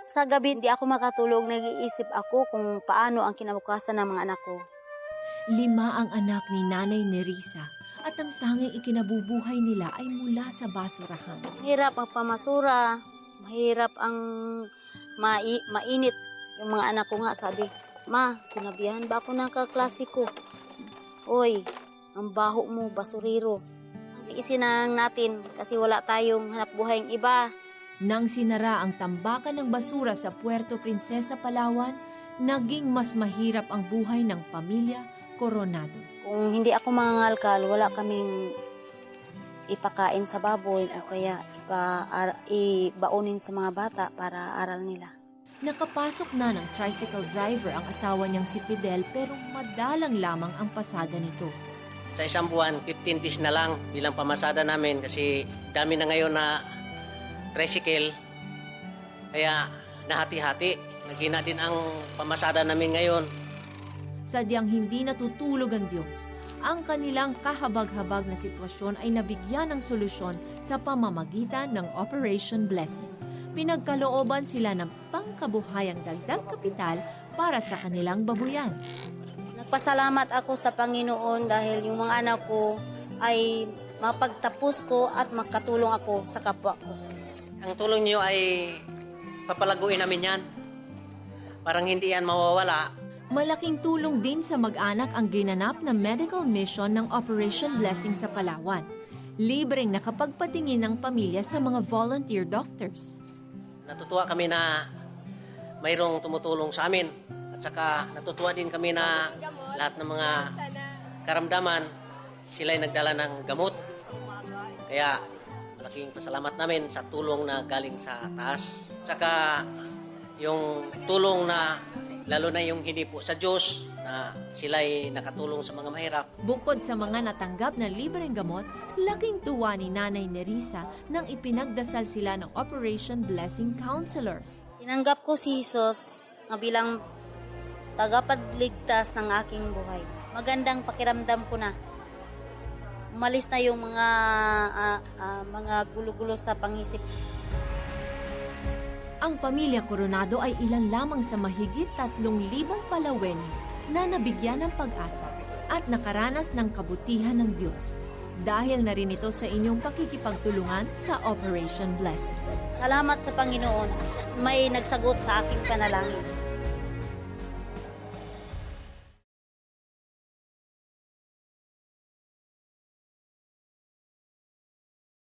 Sa gabi, hindi ako makatulog. Nag-iisip ako kung paano ang kinabukasan ng mga anak ko. 5 ang anak ni Nanay Nerissa at ang tanging ikinabubuhay nila ay mula sa basurahan. Mahirap ang pamasura. Mahirap ang mainit. Yung mga anak ko nga sabi, "Ma, sinabihan ba ako ng kaklase ko? Oy, ang baho mo, basurero. Tiisin na lang natin kasi wala tayong hanap buhay iba." Nang sinara ang tambakan ng basura sa Puerto Princesa, Palawan, naging mas mahirap ang buhay ng pamilya Coronado. Kung hindi ako mangangalkal, wala kaming ipakain sa baboy o kaya ibaunin sa mga bata para aral nila. Nakapasok na ng tricycle driver ang asawa niyang si Fidel pero madalang lamang ang pasada nito. Sa isang buwan, 15 days na lang bilang pamasada namin kasi dami na ngayon na tricycle. Kaya nahati-hati. Nagina din ang pamasada namin ngayon. Sadyang hindi natutulog ang Diyos. Ang kanilang kahabag-habag na sitwasyon ay nabigyan ng solusyon sa pamamagitan ng Operation Blessing. Pinagkalooban sila ng pangkabuhayang dagdag kapital para sa kanilang babuyan. Nagpasalamat ako sa Panginoon dahil yung mga anak ko ay mapagtapos ko at makatulong ako sa kapwa ko. Ang tulong niyo ay papalaguin namin yan. Parang hindi yan mawawala. Malaking tulong din sa mag-anak ang ginanap na medical mission ng Operation Blessing sa Palawan. Libreng nakapagpatingin ng pamilya sa mga volunteer doctors. Natutuwa kami na mayroong tumutulong sa amin. At saka natutuwa din kami na lahat ng mga karamdaman, sila'y nagdala ng gamot. Kaya malaking pasalamat namin sa tulong na galing sa taas. At saka yung tulong na lalo na yung hindi po sa Diyos na sila'y nakatulong sa mga mahirap. Bukod sa mga natanggap na libreng gamot, laking tuwa ni Nanay Nerissa nang ipinagdasal sila ng Operation Blessing Counselors. Tinanggap ko si Jesus na bilang tagapagligtas ng aking buhay. Magandang pakiramdam ko na. Umalis na yung mga gulo-gulo sa pangisip. Ang pamilya Coronado ay ilan lamang sa mahigit 3,000 Palawenyo na nabigyan ng pag-asa at nakaranas ng kabutihan ng Diyos. Dahil na rin ito sa inyong pakikipagtulungan sa Operation Blessing. Salamat sa Panginoon, may nagsagot sa aking panalangin.